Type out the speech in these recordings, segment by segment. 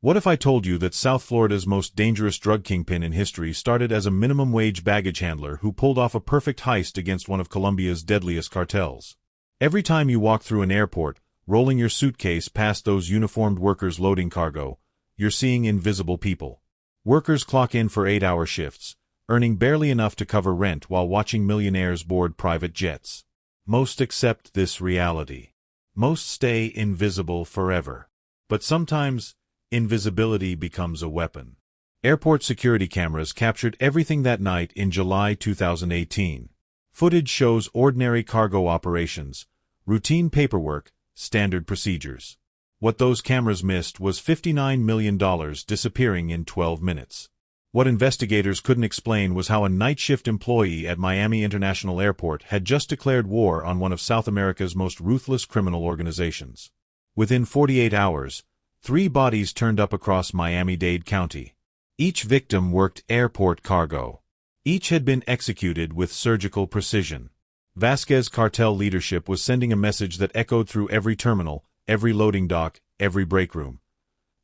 What if I told you that South Florida's most dangerous drug kingpin in history started as a minimum-wage baggage handler who pulled off a perfect heist against one of Colombia's deadliest cartels? Every time you walk through an airport, rolling your suitcase past those uniformed workers loading cargo, you're seeing invisible people. Workers clock in for 8-hour shifts, earning barely enough to cover rent while watching millionaires board private jets. Most accept this reality. Most stay invisible forever. But sometimes, invisibility becomes a weapon. Airport security cameras captured everything that night in July 2018. Footage shows ordinary cargo operations, routine paperwork, standard procedures. What those cameras missed was $59 million disappearing in 12 minutes. What investigators couldn't explain was how a night shift employee at Miami International Airport had just declared war on one of South America's most ruthless criminal organizations. Within 48 hours, 3 bodies turned up across Miami-Dade County. Each victim worked airport cargo. Each had been executed with surgical precision. Vásquez Cartel leadership was sending a message that echoed through every terminal, every loading dock, every break room.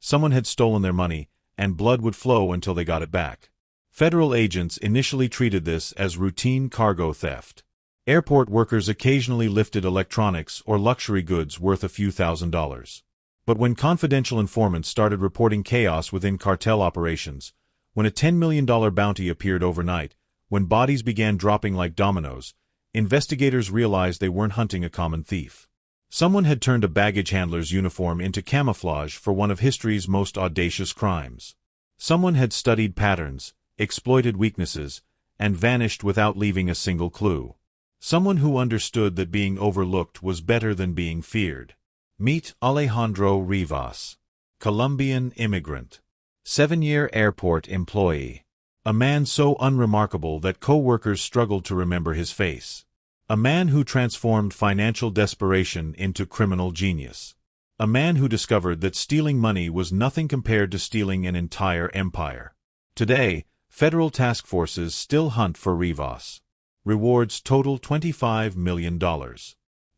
Someone had stolen their money, and blood would flow until they got it back. Federal agents initially treated this as routine cargo theft. Airport workers occasionally lifted electronics or luxury goods worth a few $1,000s. But when confidential informants started reporting chaos within cartel operations, when a $10 million bounty appeared overnight, when bodies began dropping like dominoes, investigators realized they weren't hunting a common thief. Someone had turned a baggage handler's uniform into camouflage for one of history's most audacious crimes. Someone had studied patterns, exploited weaknesses, and vanished without leaving a single clue. Someone who understood that being overlooked was better than being feared. Meet Alejandro Rivas, Colombian immigrant, 7-year airport employee. A man so unremarkable that co-workers struggled to remember his face. A man who transformed financial desperation into criminal genius. A man who discovered that stealing money was nothing compared to stealing an entire empire. Today, federal task forces still hunt for Rivas. Rewards total $25 million.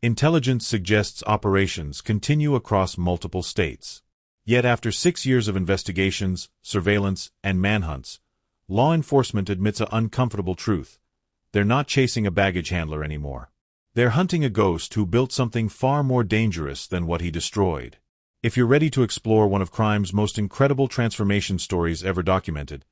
Intelligence suggests operations continue across multiple states. Yet after 6 years of investigations, surveillance, and manhunts, law enforcement admits an uncomfortable truth. They're not chasing a baggage handler anymore. They're hunting a ghost who built something far more dangerous than what he destroyed. If you're ready to explore one of crime's most incredible transformation stories ever documented,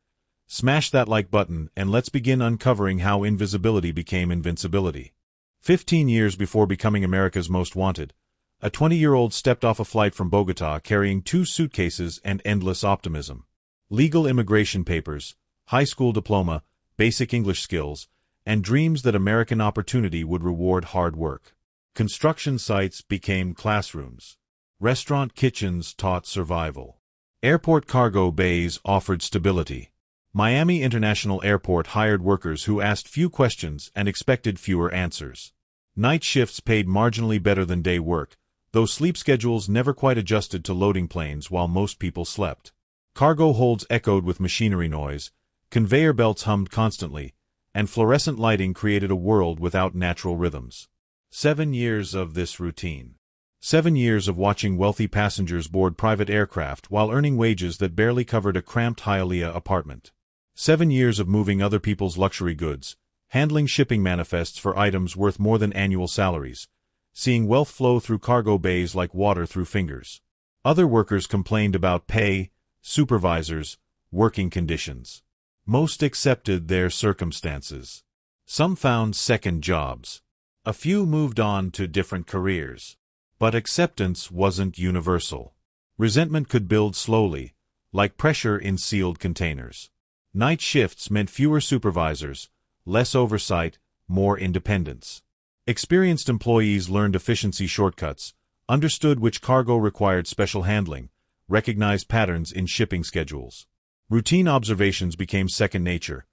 smash that like button and let's begin uncovering how invisibility became invincibility. 15 years before becoming America's Most Wanted, a 20-year-old stepped off a flight from Bogota carrying 2 suitcases and endless optimism. Legal immigration papers, high school diploma, basic English skills, and dreams that American opportunity would reward hard work. Construction sites became classrooms. Restaurant kitchens taught survival. Airport cargo bays offered stability. Miami International Airport hired workers who asked few questions and expected fewer answers. Night shifts paid marginally better than day work, though sleep schedules never quite adjusted to loading planes while most people slept. Cargo holds echoed with machinery noise, conveyor belts hummed constantly, and fluorescent lighting created a world without natural rhythms. 7 years of this routine. 7 years of watching wealthy passengers board private aircraft while earning wages that barely covered a cramped Hialeah apartment. 7 years of moving other people's luxury goods, handling shipping manifests for items worth more than annual salaries, seeing wealth flow through cargo bays like water through fingers. Other workers complained about pay, supervisors, working conditions. Most accepted their circumstances. Some found second jobs. A few moved on to different careers. But acceptance wasn't universal. Resentment could build slowly, like pressure in sealed containers. Night shifts meant fewer supervisors, less oversight, more independence. Experienced employees learned efficiency shortcuts, understood which cargo required special handling, recognized patterns in shipping schedules. Routine observations became second nature.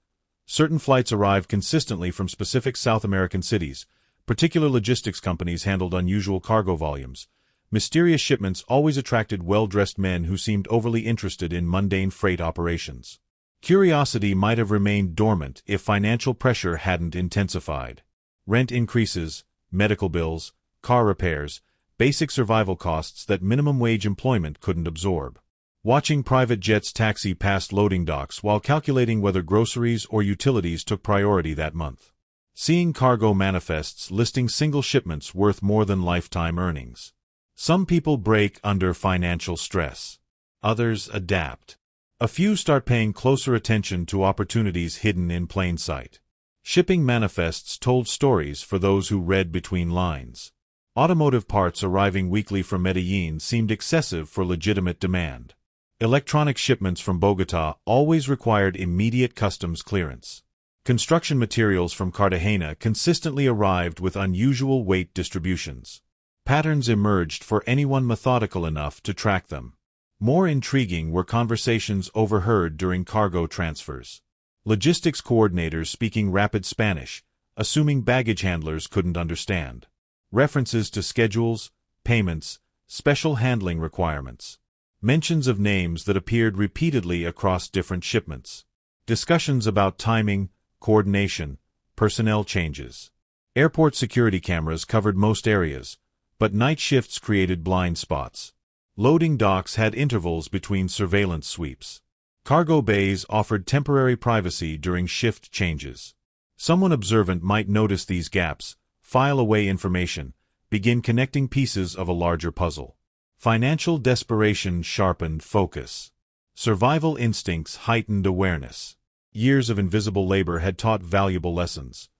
Certain flights arrived consistently from specific South American cities. Particular logistics companies handled unusual cargo volumes. Mysterious shipments always attracted well-dressed men who seemed overly interested in mundane freight operations. Curiosity might have remained dormant if financial pressure hadn't intensified. Rent increases, medical bills, car repairs, basic survival costs that minimum wage employment couldn't absorb. watching private jets taxi past loading docks while calculating whether groceries or utilities took priority that month. Seeing cargo manifests listing single shipments worth more than lifetime earnings. Some people break under financial stress. Others adapt. A few start paying closer attention to opportunities hidden in plain sight. Shipping manifests told stories for those who read between lines. Automotive parts arriving weekly from Medellin seemed excessive for legitimate demand. Electronic shipments from Bogotá always required immediate customs clearance. Construction materials from Cartagena consistently arrived with unusual weight distributions. Patterns emerged for anyone methodical enough to track them. More intriguing were conversations overheard during cargo transfers. Logistics coordinators speaking rapid Spanish, assuming baggage handlers couldn't understand. References to schedules, payments, special handling requirements. Mentions of names that appeared repeatedly across different shipments. Discussions about timing, coordination, personnel changes. Airport security cameras covered most areas, but night shifts created blind spots. Loading docks had intervals between surveillance sweeps. Cargo bays offered temporary privacy during shift changes. Someone observant might notice these gaps, file away information, begin connecting pieces of a larger puzzle. Financial desperation sharpened focus. Survival instincts heightened awareness. Years of invisible labor had taught valuable lessons.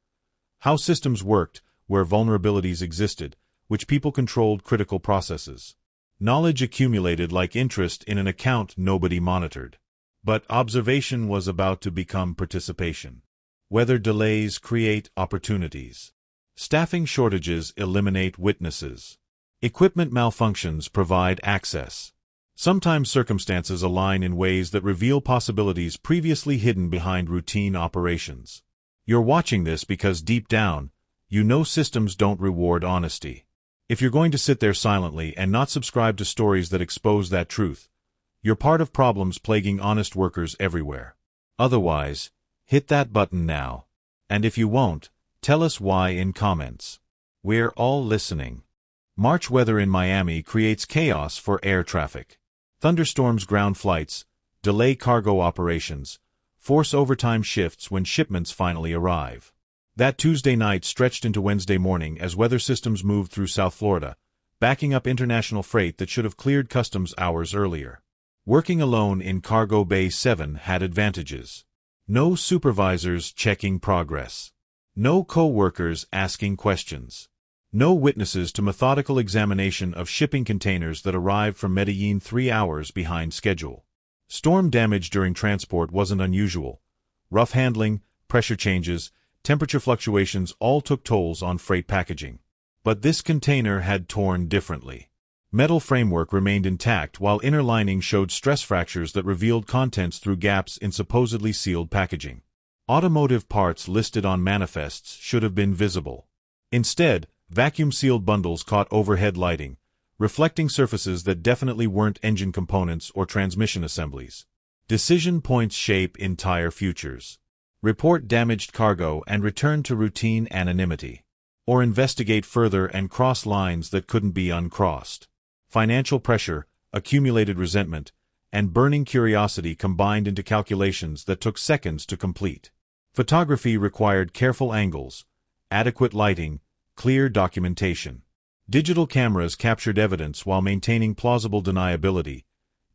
How systems worked, where vulnerabilities existed, which people controlled critical processes. Knowledge accumulated like interest in an account nobody monitored. But observation was about to become participation. Weather delays create opportunities. Staffing shortages eliminate witnesses. Equipment malfunctions provide access. Sometimes circumstances align in ways that reveal possibilities previously hidden behind routine operations. You're watching this because deep down, you know systems don't reward honesty. If you're going to sit there silently and not subscribe to stories that expose that truth, you're part of problems plaguing honest workers everywhere. Otherwise, hit that button now. And if you won't, tell us why in comments. We're all listening. March weather in Miami creates chaos for air traffic. Thunderstorms ground flights, delay cargo operations, force overtime shifts when shipments finally arrive. That Tuesday night stretched into Wednesday morning as weather systems moved through South Florida, backing up international freight that should have cleared customs hours earlier. Working alone in Cargo Bay 7 had advantages. No supervisors checking progress. No co-workers asking questions. No witnesses to methodical examination of shipping containers that arrived from Medellin 3 hours behind schedule. Storm damage during transport wasn't unusual. Rough handling, pressure changes, temperature fluctuations all took tolls on freight packaging. But this container had torn differently. Metal framework remained intact while inner lining showed stress fractures that revealed contents through gaps in supposedly sealed packaging. Automotive parts listed on manifests should have been visible. Instead, vacuum-sealed bundles caught overhead lighting, reflecting surfaces that definitely weren't engine components or transmission assemblies. Decision points shape entire futures. Report damaged cargo and return to routine anonymity. Or investigate further and cross lines that couldn't be uncrossed. Financial pressure, accumulated resentment, and burning curiosity combined into calculations that took seconds to complete. Photography required careful angles, adequate lighting, clear documentation. Digital cameras captured evidence while maintaining plausible deniability.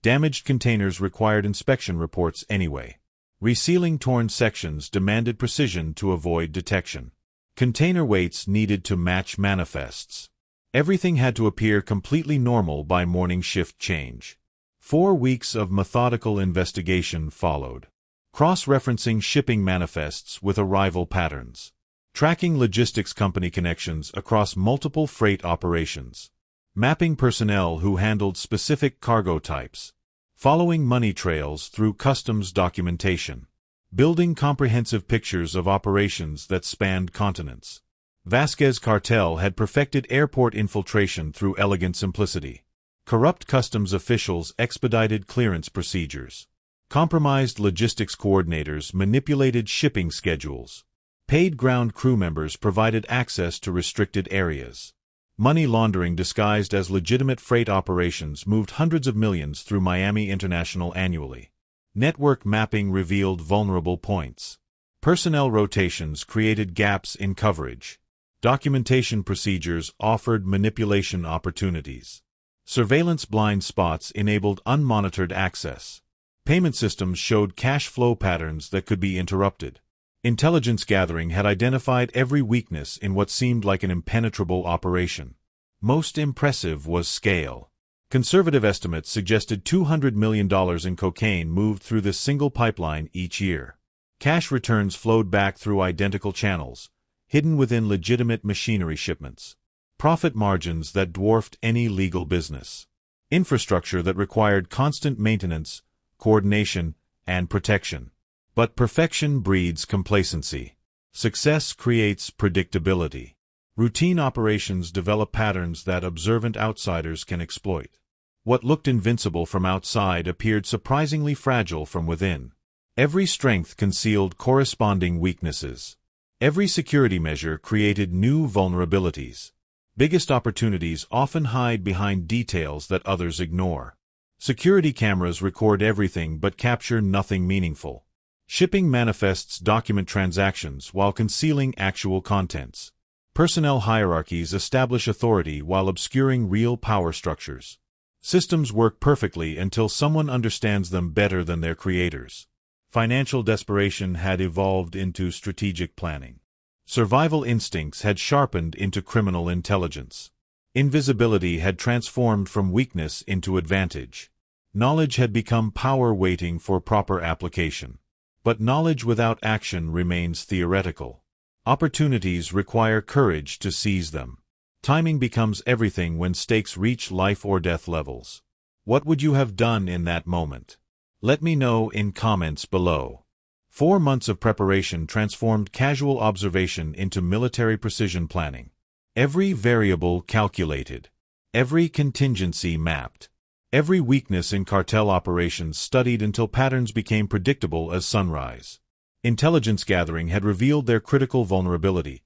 Damaged containers required inspection reports anyway. Resealing torn sections demanded precision to avoid detection. Container weights needed to match manifests. Everything had to appear completely normal by morning shift change. 4 weeks of methodical investigation followed. Cross-referencing shipping manifests with arrival patterns. Tracking logistics company connections across multiple freight operations. Mapping personnel who handled specific cargo types. Following money trails through customs documentation. Building comprehensive pictures of operations that spanned continents. Vásquez Cartel had perfected airport infiltration through elegant simplicity. Corrupt customs officials expedited clearance procedures. Compromised logistics coordinators manipulated shipping schedules. Paid ground crew members provided access to restricted areas. Money laundering disguised as legitimate freight operations moved hundreds of millions through Miami International annually. Network mapping revealed vulnerable points. Personnel rotations created gaps in coverage. Documentation procedures offered manipulation opportunities. Surveillance blind spots enabled unmonitored access. Payment systems showed cash flow patterns that could be interrupted. Intelligence gathering had identified every weakness in what seemed like an impenetrable operation. Most impressive was scale. Conservative estimates suggested $200 million in cocaine moved through this single pipeline each year. Cash returns flowed back through identical channels, hidden within legitimate machinery shipments. Profit margins that dwarfed any legal business. Infrastructure that required constant maintenance, coordination, and protection. But perfection breeds complacency. Success creates predictability. Routine operations develop patterns that observant outsiders can exploit. What looked invincible from outside appeared surprisingly fragile from within. Every strength concealed corresponding weaknesses. Every security measure created new vulnerabilities. Biggest opportunities often hide behind details that others ignore. Security cameras record everything but capture nothing meaningful. Shipping manifests document transactions while concealing actual contents. Personnel hierarchies establish authority while obscuring real power structures. Systems work perfectly until someone understands them better than their creators. Financial desperation had evolved into strategic planning. Survival instincts had sharpened into criminal intelligence. Invisibility had transformed from weakness into advantage. Knowledge had become power waiting for proper application. But knowledge without action remains theoretical. Opportunities require courage to seize them. Timing becomes everything when stakes reach life or death levels. What would you have done in that moment? Let me know in comments below. 4 months of preparation transformed casual observation into military precision planning. Every variable calculated. Every contingency mapped. Every weakness in cartel operations studied until patterns became predictable as sunrise. Intelligence gathering had revealed their critical vulnerability.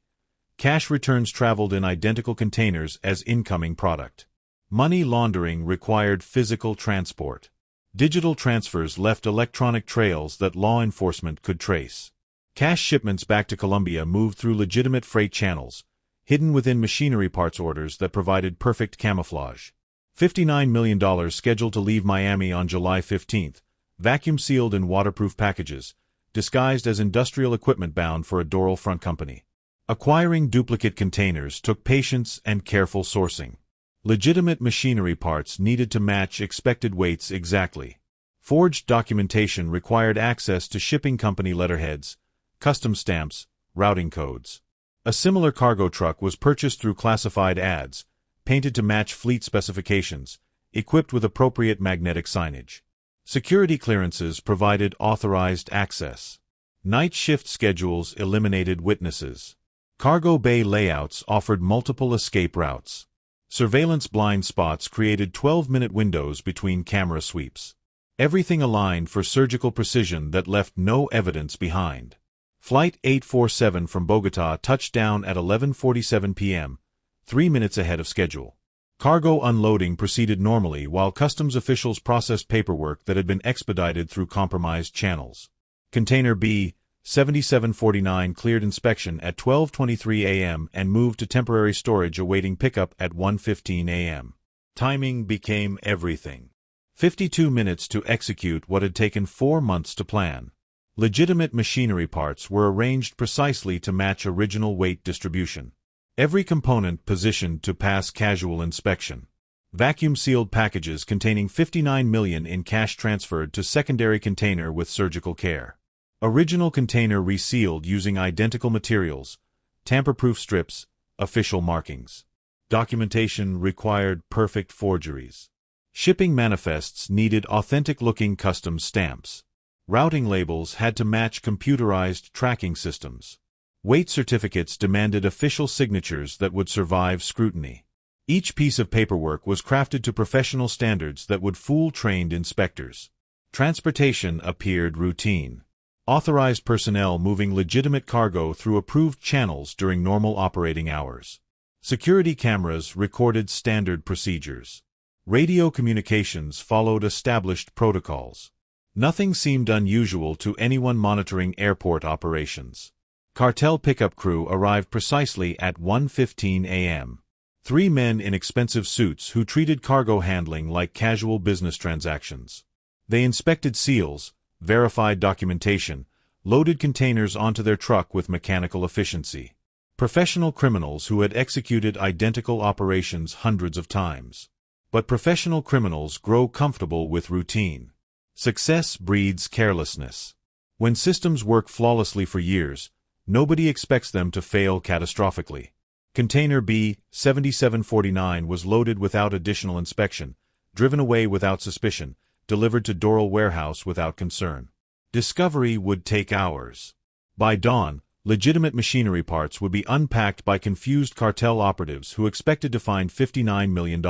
Cash returns traveled in identical containers as incoming product. Money laundering required physical transport. Digital transfers left electronic trails that law enforcement could trace. Cash shipments back to Colombia moved through legitimate freight channels, hidden within machinery parts orders that provided perfect camouflage. $59 million scheduled to leave Miami on July 15, vacuum-sealed in waterproof packages, disguised as industrial equipment bound for a Doral front company. Acquiring duplicate containers took patience and careful sourcing. Legitimate machinery parts needed to match expected weights exactly. Forged documentation required access to shipping company letterheads, custom stamps, routing codes. A similar cargo truck was purchased through classified ads, painted to match fleet specifications, equipped with appropriate magnetic signage. Security clearances provided authorized access. Night shift schedules eliminated witnesses. Cargo bay layouts offered multiple escape routes. Surveillance blind spots created 12-minute windows between camera sweeps. Everything aligned for surgical precision that left no evidence behind. Flight 847 from Bogotá touched down at 11:47 p.m., 3 minutes ahead of schedule. Cargo unloading proceeded normally while customs officials processed paperwork that had been expedited through compromised channels. Container B-7749 cleared inspection at 12:23 a.m. and moved to temporary storage awaiting pickup at 1:15 a.m. Timing became everything. 52 minutes to execute what had taken 4 months to plan. Legitimate machinery parts were arranged precisely to match original weight distribution. Every component positioned to pass casual inspection. Vacuum-sealed packages containing $59 million in cash transferred to secondary container with surgical care. Original container resealed using identical materials, tamper-proof strips, official markings. Documentation required perfect forgeries. Shipping manifests needed authentic-looking custom stamps. Routing labels had to match computerized tracking systems. Weight certificates demanded official signatures that would survive scrutiny. Each piece of paperwork was crafted to professional standards that would fool trained inspectors. Transportation appeared routine. Authorized personnel moving legitimate cargo through approved channels during normal operating hours. Security cameras recorded standard procedures. Radio communications followed established protocols. Nothing seemed unusual to anyone monitoring airport operations. Cartel pickup crew arrived precisely at 1:15 a.m. 3 men in expensive suits who treated cargo handling like casual business transactions. They inspected seals, verified documentation, loaded containers onto their truck with mechanical efficiency. Professional criminals who had executed identical operations hundreds of times. But professional criminals grow comfortable with routine. Success breeds carelessness. When systems work flawlessly for years, nobody expects them to fail catastrophically. Container B-7749 was loaded without additional inspection, driven away without suspicion, delivered to Doral warehouse without concern. Discovery would take hours. By dawn, legitimate machinery parts would be unpacked by confused cartel operatives who expected to find $59 million.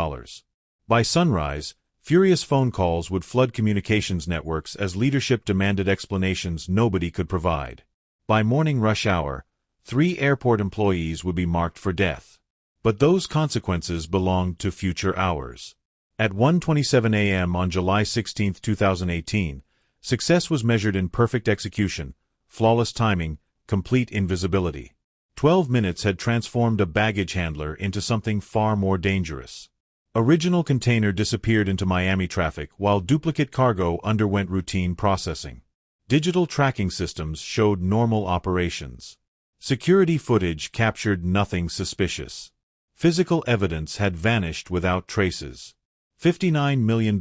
By sunrise, furious phone calls would flood communications networks as leadership demanded explanations nobody could provide. By morning rush hour, 3 airport employees would be marked for death. But those consequences belonged to future hours. At 1:27 a.m. on July 16, 2018, success was measured in perfect execution, flawless timing, complete invisibility. 12 minutes had transformed a baggage handler into something far more dangerous. Original container disappeared into Miami traffic while duplicate cargo underwent routine processing. Digital tracking systems showed normal operations. Security footage captured nothing suspicious. Physical evidence had vanished without traces. $59 million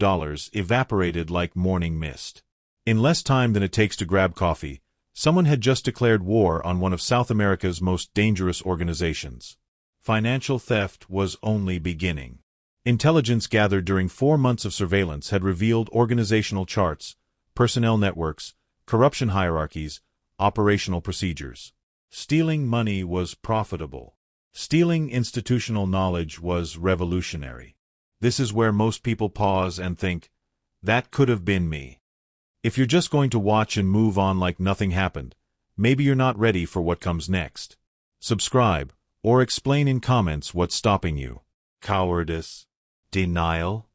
evaporated like morning mist. In less time than it takes to grab coffee, someone had just declared war on one of South America's most dangerous organizations. Financial theft was only beginning. Intelligence gathered during 4 months of surveillance had revealed organizational charts, personnel networks, corruption hierarchies, operational procedures. Stealing money was profitable. Stealing institutional knowledge was revolutionary. This is where most people pause and think, that could have been me. If you're just going to watch and move on like nothing happened, maybe you're not ready for what comes next. Subscribe, or explain in comments what's stopping you. Cowardice? Denial?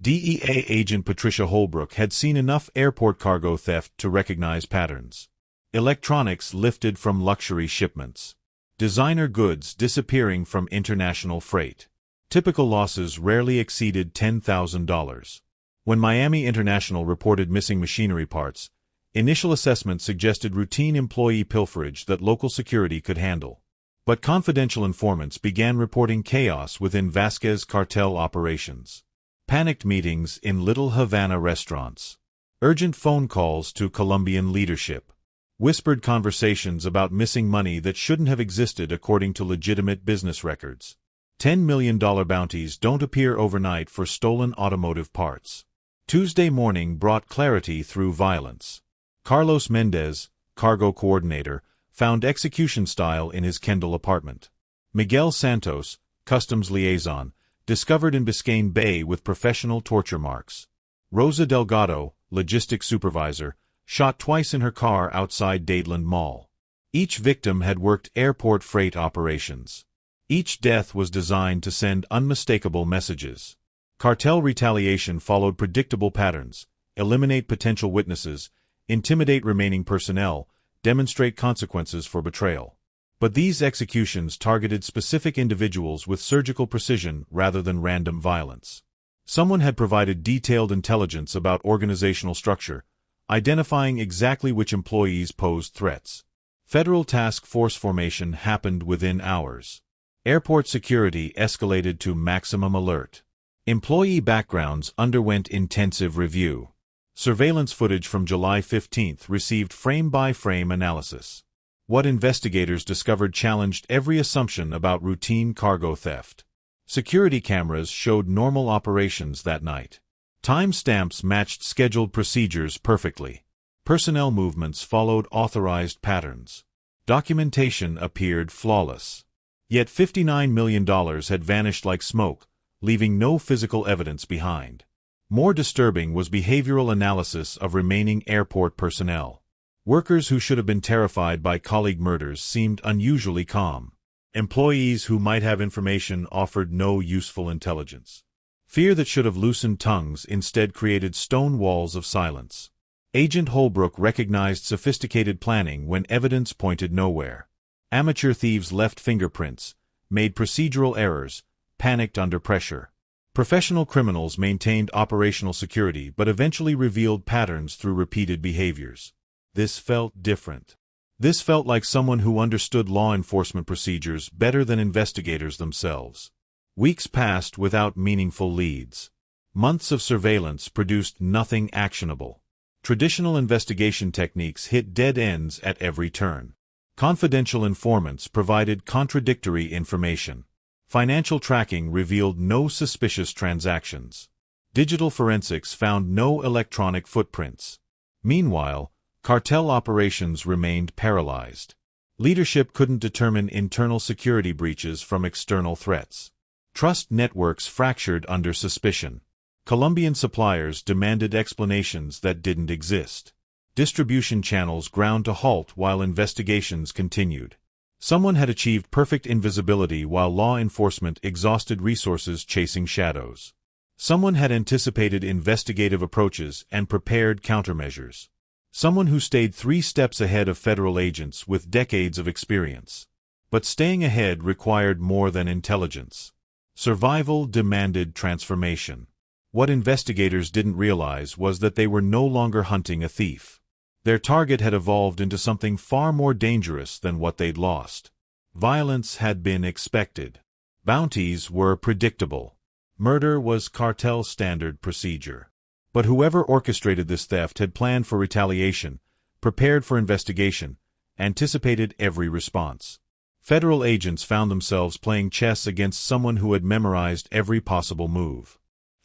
DEA agent Patricia Holbrook had seen enough airport cargo theft to recognize patterns. Electronics lifted from luxury shipments. Designer goods disappearing from international freight. Typical losses rarely exceeded $10,000. When Miami International reported missing machinery parts, initial assessments suggested routine employee pilferage that local security could handle. But confidential informants began reporting chaos within Vásquez Cartel operations. Panicked meetings in Little Havana restaurants. Urgent phone calls to Colombian leadership. Whispered conversations about missing money that shouldn't have existed according to legitimate business records. $10 million bounties don't appear overnight for stolen automotive parts. Tuesday morning brought clarity through violence. Carlos Mendez, cargo coordinator, found execution style in his Kendall apartment. Miguel Santos, customs liaison, discovered in Biscayne Bay with professional torture marks. Rosa Delgado, logistics supervisor, shot twice in her car outside Dadeland Mall. Each victim had worked airport freight operations. Each death was designed to send unmistakable messages. Cartel retaliation followed predictable patterns: eliminate potential witnesses, intimidate remaining personnel, demonstrate consequences for betrayal. But these executions targeted specific individuals with surgical precision rather than random violence. Someone had provided detailed intelligence about organizational structure, identifying exactly which employees posed threats. Federal task force formation happened within hours. Airport security escalated to maximum alert. Employee backgrounds underwent intensive review. Surveillance footage from July 15 received frame-by-frame analysis. What investigators discovered challenged every assumption about routine cargo theft. Security cameras showed normal operations that night. Timestamps matched scheduled procedures perfectly. Personnel movements followed authorized patterns. Documentation appeared flawless. Yet $59 million had vanished like smoke, leaving no physical evidence behind. More disturbing was behavioral analysis of remaining airport personnel. Workers who should have been terrified by colleague murders seemed unusually calm. Employees who might have information offered no useful intelligence. Fear that should have loosened tongues instead created stone walls of silence. Agent Holbrook recognized sophisticated planning when evidence pointed nowhere. Amateur thieves left fingerprints, made procedural errors, panicked under pressure. Professional criminals maintained operational security but eventually revealed patterns through repeated behaviors. This felt different. This felt like someone who understood law enforcement procedures better than investigators themselves. Weeks passed without meaningful leads. Months of surveillance produced nothing actionable. Traditional investigation techniques hit dead ends at every turn. Confidential informants provided contradictory information. Financial tracking revealed no suspicious transactions. Digital forensics found no electronic footprints. Meanwhile, cartel operations remained paralyzed. Leadership couldn't determine internal security breaches from external threats. Trust networks fractured under suspicion. Colombian suppliers demanded explanations that didn't exist. Distribution channels ground to halt while investigations continued. Someone had achieved perfect invisibility while law enforcement exhausted resources chasing shadows. Someone had anticipated investigative approaches and prepared countermeasures. Someone who stayed 3 steps ahead of federal agents with decades of experience. But staying ahead required more than intelligence. Survival demanded transformation. What investigators didn't realize was that they were no longer hunting a thief. Their target had evolved into something far more dangerous than what they'd lost. Violence had been expected. Bounties were predictable. Murder was cartel standard procedure. But whoever orchestrated this theft had planned for retaliation, prepared for investigation, anticipated every response. Federal agents found themselves playing chess against someone who had memorized every possible move.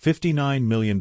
$59 million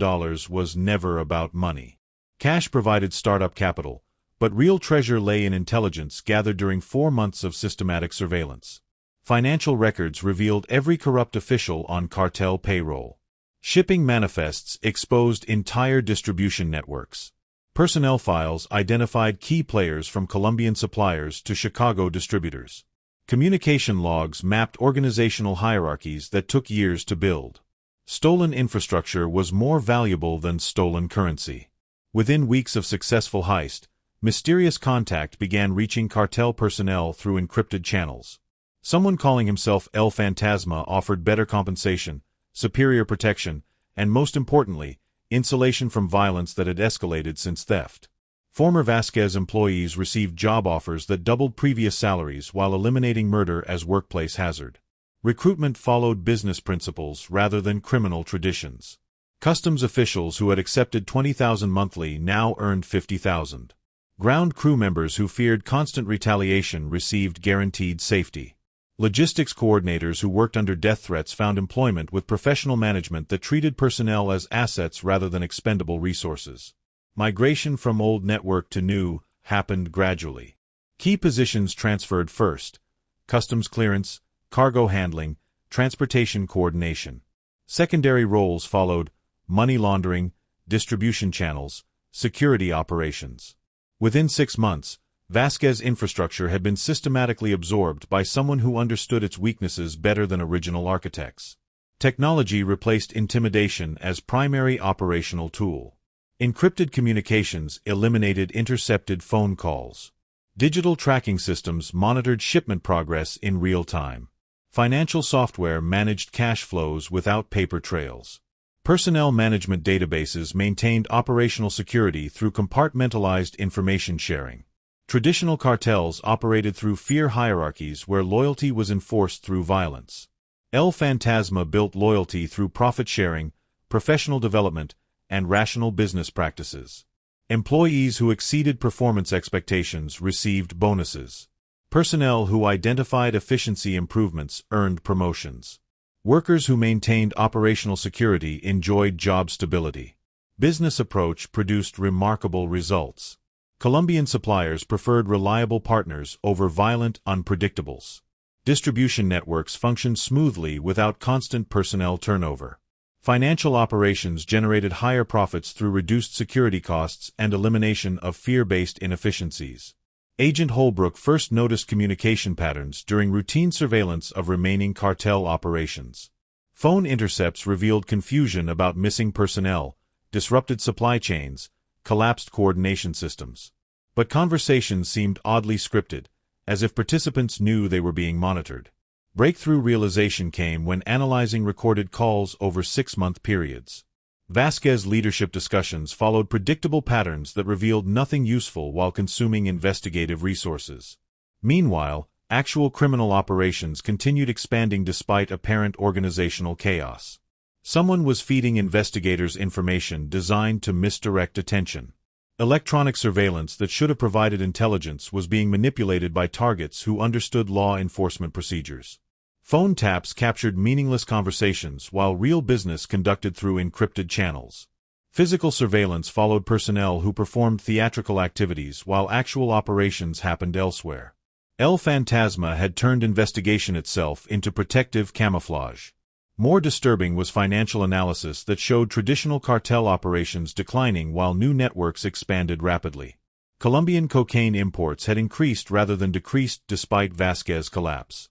was never about money. Cash provided startup capital, but real treasure lay in intelligence gathered during 4 months of systematic surveillance. Financial records revealed every corrupt official on cartel payroll. Shipping manifests exposed entire distribution networks. Personnel files identified key players from Colombian suppliers to Chicago distributors. Communication logs mapped organizational hierarchies that took years to build. Stolen infrastructure was more valuable than stolen currency. Within weeks of successful heist, mysterious contact began reaching cartel personnel through encrypted channels. Someone calling himself El Fantasma offered better compensation, superior protection, and most importantly, insulation from violence that had escalated since theft. Former Vásquez employees received job offers that doubled previous salaries while eliminating murder as workplace hazard. Recruitment followed business principles rather than criminal traditions. Customs officials who had accepted $20,000 monthly now earned $50,000. Ground crew members who feared constant retaliation received guaranteed safety. Logistics coordinators who worked under death threats found employment with professional management that treated personnel as assets rather than expendable resources. Migration from old network to new happened gradually. Key positions transferred first: customs clearance, cargo handling, transportation coordination. Secondary roles followed: money laundering, distribution channels, security operations. Within 6 months, Vásquez infrastructure had been systematically absorbed by someone who understood its weaknesses better than original architects. Technology replaced intimidation as primary operational tool. Encrypted communications eliminated intercepted phone calls. Digital tracking systems monitored shipment progress in real time. Financial software managed cash flows without paper trails. Personnel management databases maintained operational security through compartmentalized information sharing. Traditional cartels operated through fear hierarchies where loyalty was enforced through violence. El Fantasma built loyalty through profit sharing, professional development, and rational business practices. Employees who exceeded performance expectations received bonuses. Personnel who identified efficiency improvements earned promotions. Workers who maintained operational security enjoyed job stability. Business approach produced remarkable results. Colombian suppliers preferred reliable partners over violent unpredictables. Distribution networks functioned smoothly without constant personnel turnover. Financial operations generated higher profits through reduced security costs and elimination of fear-based inefficiencies. Agent Holbrook first noticed communication patterns during routine surveillance of remaining cartel operations. Phone intercepts revealed confusion about missing personnel, disrupted supply chains, collapsed coordination systems. But conversations seemed oddly scripted, as if participants knew they were being monitored. Breakthrough realization came when analyzing recorded calls over 6-month periods. Vásquez leadership discussions followed predictable patterns that revealed nothing useful while consuming investigative resources. Meanwhile, actual criminal operations continued expanding despite apparent organizational chaos. Someone was feeding investigators information designed to misdirect attention. Electronic surveillance that should have provided intelligence was being manipulated by targets who understood law enforcement procedures. Phone taps captured meaningless conversations while real business conducted through encrypted channels. Physical surveillance followed personnel who performed theatrical activities while actual operations happened elsewhere. El Fantasma had turned investigation itself into protective camouflage. More disturbing was financial analysis that showed traditional cartel operations declining while new networks expanded rapidly. Colombian cocaine imports had increased rather than decreased despite Vásquez's collapse.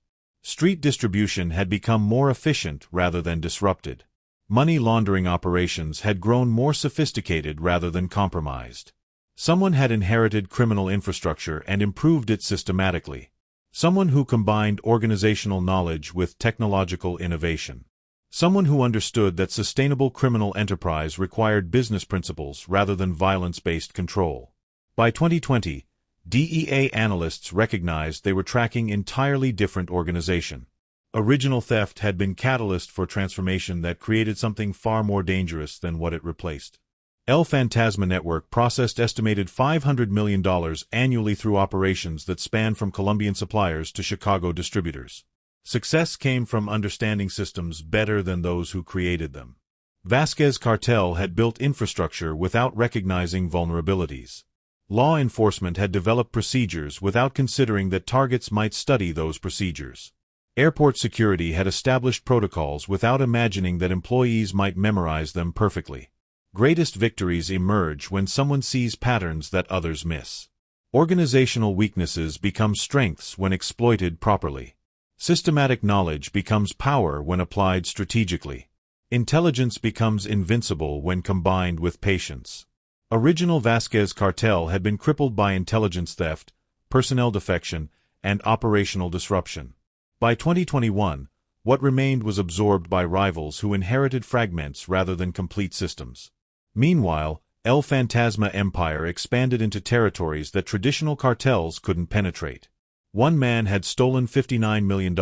Street distribution had become more efficient rather than disrupted. Money laundering operations had grown more sophisticated rather than compromised. Someone had inherited criminal infrastructure and improved it systematically. Someone who combined organizational knowledge with technological innovation. Someone who understood that sustainable criminal enterprise required business principles rather than violence-based control. By 2020, DEA analysts recognized they were tracking entirely different organization. Original theft had been catalyst for transformation that created something far more dangerous than what it replaced. El Fantasma Network processed estimated $500 million annually through operations that spanned from Colombian suppliers to Chicago distributors. Success came from understanding systems better than those who created them. Vásquez Cartel had built infrastructure without recognizing vulnerabilities. Law enforcement had developed procedures without considering that targets might study those procedures. Airport security had established protocols without imagining that employees might memorize them perfectly. Greatest victories emerge when someone sees patterns that others miss. Organizational weaknesses become strengths when exploited properly. Systematic knowledge becomes power when applied strategically. Intelligence becomes invincible when combined with patience. Original Vásquez Cartel had been crippled by intelligence theft, personnel defection, and operational disruption. By 2021, what remained was absorbed by rivals who inherited fragments rather than complete systems. Meanwhile, El Fantasma Empire expanded into territories that traditional cartels couldn't penetrate. One man had stolen $59 million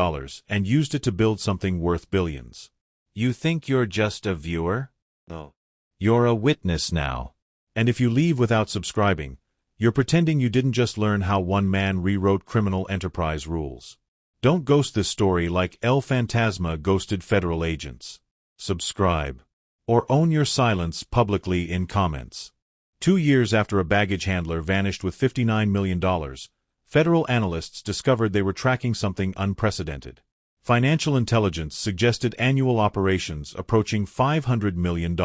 and used it to build something worth billions. You think you're just a viewer? No. You're a witness now. And if you leave without subscribing, you're pretending you didn't just learn how one man rewrote criminal enterprise rules. Don't ghost this story like El Fantasma ghosted federal agents. Subscribe. Or own your silence publicly in comments. 2 years after a baggage handler vanished with $59 million, federal analysts discovered they were tracking something unprecedented. Financial intelligence suggested annual operations approaching $500 million.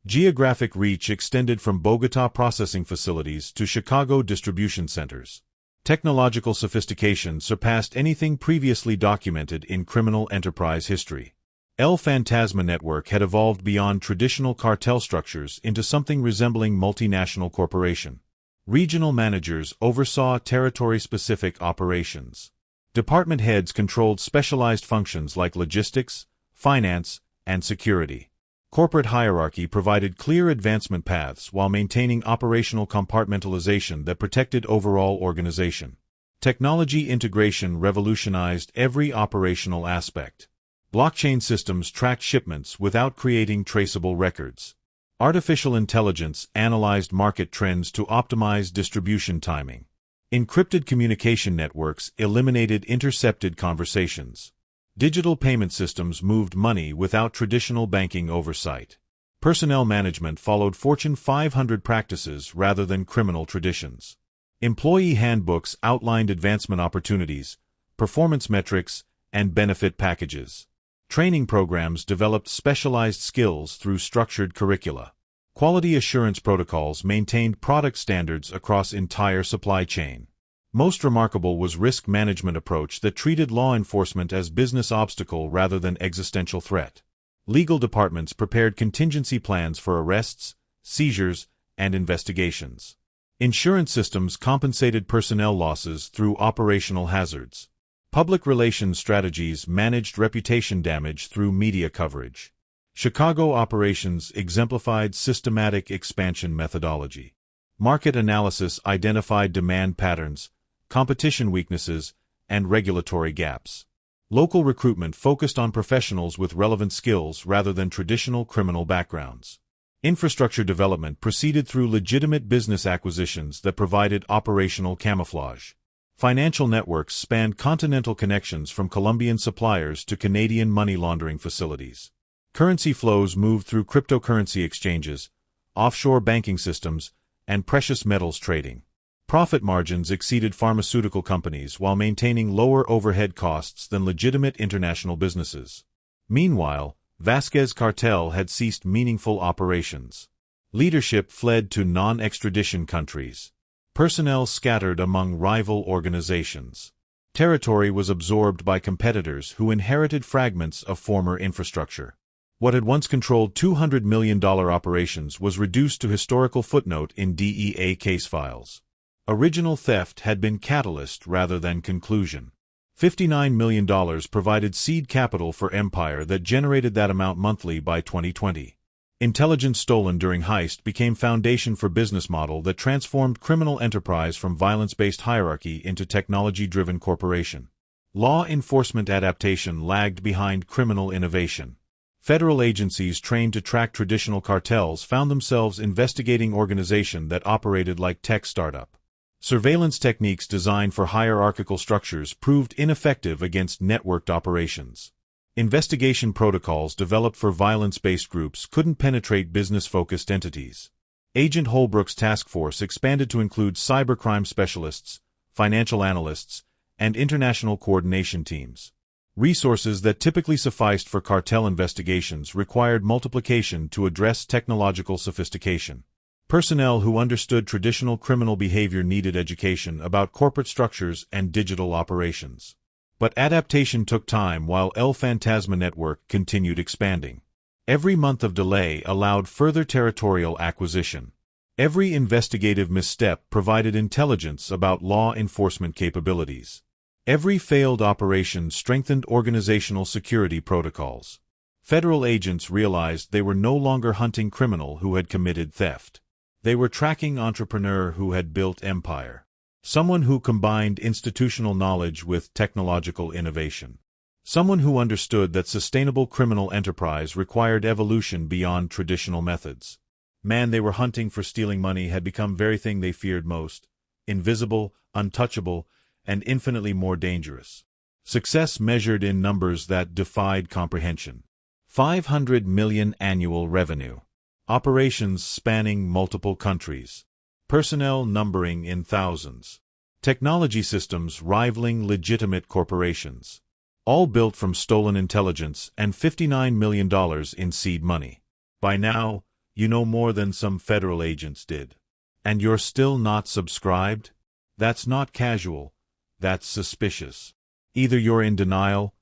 Geographic reach extended from Bogotá processing facilities to Chicago distribution centers. Technological sophistication surpassed anything previously documented in criminal enterprise history. El Fantasma Network had evolved beyond traditional cartel structures into something resembling multinational corporation. Regional managers oversaw territory-specific operations. Department heads controlled specialized functions like logistics, finance, and security. Corporate hierarchy provided clear advancement paths while maintaining operational compartmentalization that protected overall organization. Technology integration revolutionized every operational aspect. Blockchain systems tracked shipments without creating traceable records. Artificial intelligence analyzed market trends to optimize distribution timing. Encrypted communication networks eliminated intercepted conversations. Digital payment systems moved money without traditional banking oversight. Personnel management followed Fortune 500 practices rather than criminal traditions. Employee handbooks outlined advancement opportunities, performance metrics, and benefit packages. Training programs developed specialized skills through structured curricula. Quality assurance protocols maintained product standards across entire supply chain. Most remarkable was risk management approach that treated law enforcement as business obstacle rather than existential threat. Legal departments prepared contingency plans for arrests, seizures, and investigations. Insurance systems compensated personnel losses through operational hazards. Public relations strategies managed reputation damage through media coverage. Chicago operations exemplified systematic expansion methodology. Market analysis identified demand patterns, competition weaknesses, and regulatory gaps. Local recruitment focused on professionals with relevant skills rather than traditional criminal backgrounds. Infrastructure development proceeded through legitimate business acquisitions that provided operational camouflage. Financial networks spanned continental connections from Colombian suppliers to Canadian money laundering facilities. Currency flows moved through cryptocurrency exchanges, offshore banking systems, and precious metals trading. Profit margins exceeded pharmaceutical companies while maintaining lower overhead costs than legitimate international businesses. Meanwhile, Vásquez Cartel had ceased meaningful operations. Leadership fled to non-extradition countries. Personnel scattered among rival organizations. Territory was absorbed by competitors who inherited fragments of former infrastructure. What had once controlled $200 million operations was reduced to historical footnote in DEA case files. Original theft had been catalyst rather than conclusion. $59 million provided seed capital for empire that generated that amount monthly by 2020. Intelligence stolen during Heist became foundation for business model that transformed criminal enterprise from violence-based hierarchy into technology-driven corporation. Law enforcement adaptation lagged behind criminal innovation. Federal agencies trained to track traditional cartels found themselves investigating organizations that operated like tech startup. Surveillance techniques designed for hierarchical structures proved ineffective against networked operations. Investigation protocols developed for violence-based groups couldn't penetrate business-focused entities. Agent Holbrook's task force expanded to include cybercrime specialists, financial analysts, and international coordination teams. Resources that typically sufficed for cartel investigations required multiplication to address technological sophistication. Personnel who understood traditional criminal behavior needed education about corporate structures and digital operations. But adaptation took time while El Fantasma network continued expanding. Every month of delay allowed further territorial acquisition. Every investigative misstep provided intelligence about law enforcement capabilities. Every failed operation strengthened organizational security protocols. Federal agents realized they were no longer hunting criminal who had committed theft. They were tracking entrepreneur who had built empire. Someone who combined institutional knowledge with technological innovation. Someone who understood that sustainable criminal enterprise required evolution beyond traditional methods. Man they were hunting for stealing money had become very thing they feared most. Invisible, untouchable, and infinitely more dangerous. Success measured in numbers that defied comprehension. 500 million annual revenue. Operations spanning multiple countries. Personnel numbering in thousands. Technology systems rivaling legitimate corporations. All built from stolen intelligence and $59 million in seed money. By now, you know more than some federal agents did. And you're still not subscribed? That's not casual. That's suspicious. Either you're in denial,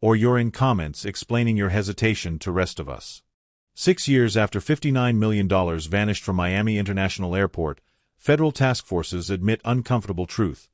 or you're in comments explaining your hesitation to rest of us. 6 years after $59 million vanished from Miami International Airport, federal task forces admit uncomfortable truth.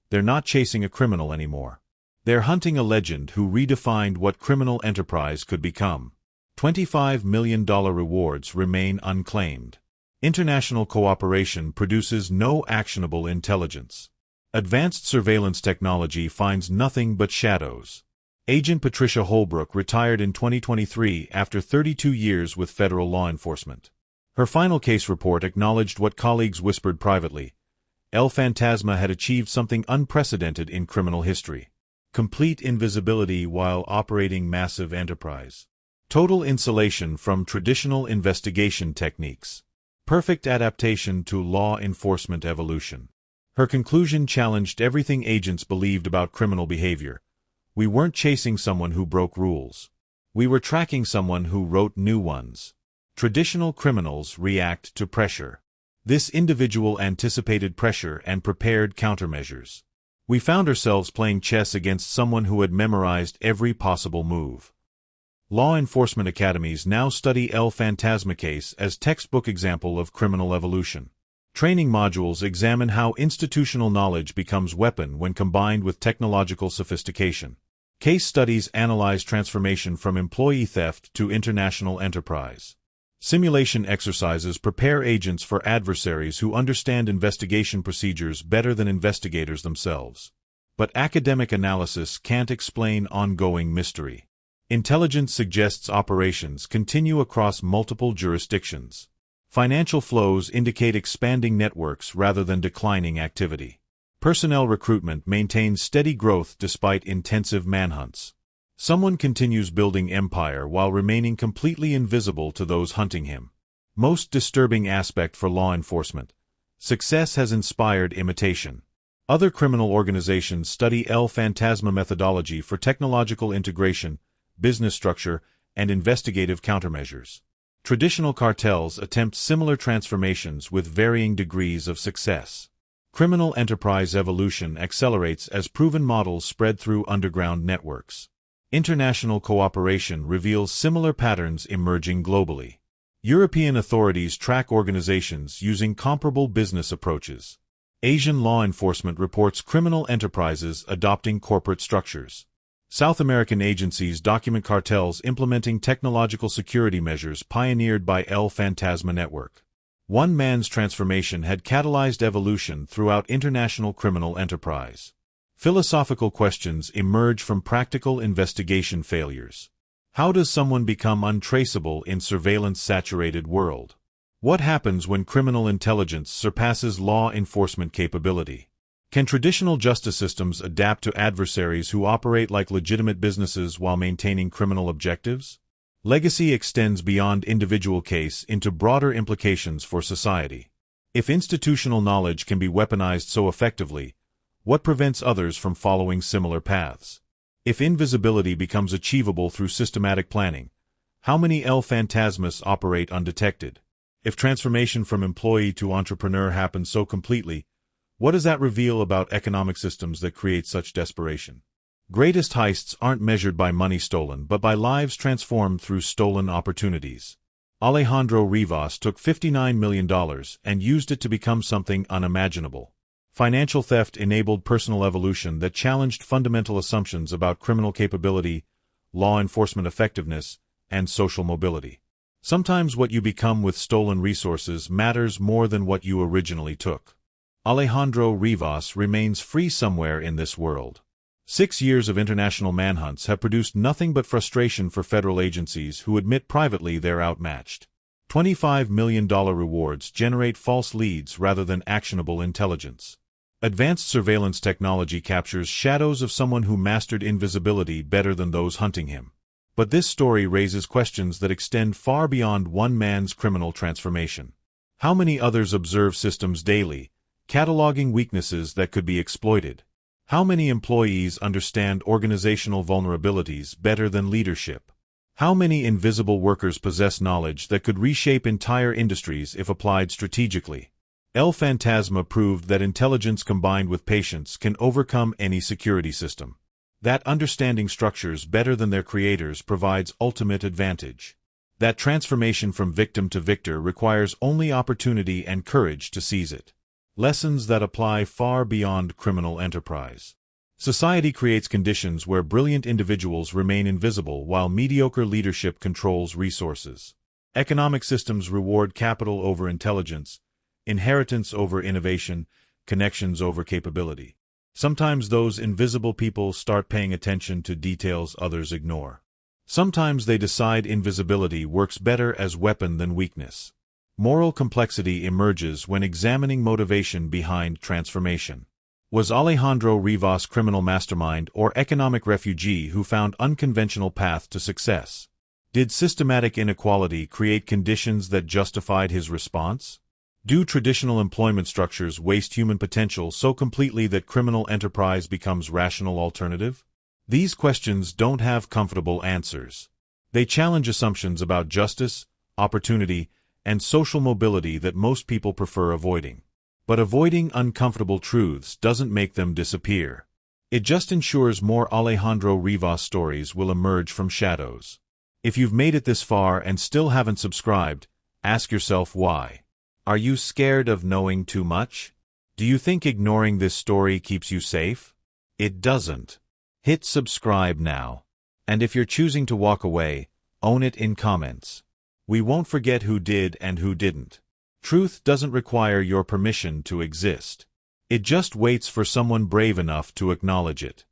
They're not chasing a criminal anymore. They're hunting a legend who redefined what criminal enterprise could become. $25 million rewards remain unclaimed. International cooperation produces no actionable intelligence. Advanced surveillance technology finds nothing but shadows. Agent Patricia Holbrook retired in 2023 after 32 years with federal law enforcement. Her final case report acknowledged what colleagues whispered privately. El Fantasma had achieved something unprecedented in criminal history. Complete invisibility while operating massive enterprise. Total insulation from traditional investigation techniques. Perfect adaptation to law enforcement evolution. Her conclusion challenged everything agents believed about criminal behavior. We weren't chasing someone who broke rules. We were tracking someone who wrote new ones. Traditional criminals react to pressure. This individual anticipated pressure and prepared countermeasures. We found ourselves playing chess against someone who had memorized every possible move. Law enforcement academies now study El Fantasma case as textbook example of criminal evolution. Training modules examine how institutional knowledge becomes weapon when combined with technological sophistication. Case studies analyze transformation from employee theft to international enterprise. Simulation exercises prepare agents for adversaries who understand investigation procedures better than investigators themselves. But academic analysis can't explain ongoing mystery. Intelligence suggests operations continue across multiple jurisdictions. Financial flows indicate expanding networks rather than declining activity. Personnel recruitment maintains steady growth despite intensive manhunts. Someone continues building empire while remaining completely invisible to those hunting him. Most disturbing aspect for law enforcement. Success has inspired imitation. Other criminal organizations study El Fantasma methodology for technological integration, business structure, and investigative countermeasures. Traditional cartels attempt similar transformations with varying degrees of success. Criminal enterprise evolution accelerates as proven models spread through underground networks. International cooperation reveals similar patterns emerging globally. European authorities track organizations using comparable business approaches. Asian law enforcement reports criminal enterprises adopting corporate structures. South American agencies document cartels implementing technological security measures pioneered by El Fantasma network. One man's transformation had catalyzed evolution throughout international criminal enterprise. Philosophical questions emerge from practical investigation failures. How does someone become untraceable in surveillance-saturated world? What happens when criminal intelligence surpasses law enforcement capability? Can traditional justice systems adapt to adversaries who operate like legitimate businesses while maintaining criminal objectives? Legacy extends beyond individual case into broader implications for society. If institutional knowledge can be weaponized so effectively, what prevents others from following similar paths? If invisibility becomes achievable through systematic planning, how many El Fantasmas operate undetected? If transformation from employee to entrepreneur happens so completely, what does that reveal about economic systems that create such desperation? Greatest heists aren't measured by money stolen but by lives transformed through stolen opportunities. Alejandro Rivas took $59 million and used it to become something unimaginable. Financial theft enabled personal evolution that challenged fundamental assumptions about criminal capability, law enforcement effectiveness, and social mobility. Sometimes what you become with stolen resources matters more than what you originally took. Alejandro Rivas remains free somewhere in this world. 6 years of international manhunts have produced nothing but frustration for federal agencies who admit privately they're outmatched. $25 million rewards generate false leads rather than actionable intelligence. Advanced surveillance technology captures shadows of someone who mastered invisibility better than those hunting him. But this story raises questions that extend far beyond one man's criminal transformation. How many others observe systems daily, cataloging weaknesses that could be exploited? How many employees understand organizational vulnerabilities better than leadership? How many invisible workers possess knowledge that could reshape entire industries if applied strategically? El Fantasma proved that intelligence combined with patience can overcome any security system. That understanding structures better than their creators provides ultimate advantage. That transformation from victim to victor requires only opportunity and courage to seize it. Lessons that apply far beyond criminal enterprise. Society creates conditions where brilliant individuals remain invisible while mediocre leadership controls resources. Economic systems reward capital over intelligence, inheritance over innovation, connections over capability. Sometimes those invisible people start paying attention to details others ignore. Sometimes they decide invisibility works better as weapon than weakness. Moral complexity emerges when examining motivation behind transformation. Was Alejandro Rivas criminal mastermind or economic refugee who found unconventional path to success? Did systematic inequality create conditions that justified his response? Do traditional employment structures waste human potential so completely that criminal enterprise becomes rational alternative? These questions don't have comfortable answers. They challenge assumptions about justice, opportunity, and social mobility that most people prefer avoiding. But avoiding uncomfortable truths doesn't make them disappear. It just ensures more Alejandro Rivas stories will emerge from shadows. If you've made it this far and still haven't subscribed, ask yourself why. Are you scared of knowing too much? Do you think ignoring this story keeps you safe? It doesn't. Hit subscribe now. And if you're choosing to walk away, own it in comments. We won't forget who did and who didn't. Truth doesn't require your permission to exist. It just waits for someone brave enough to acknowledge it.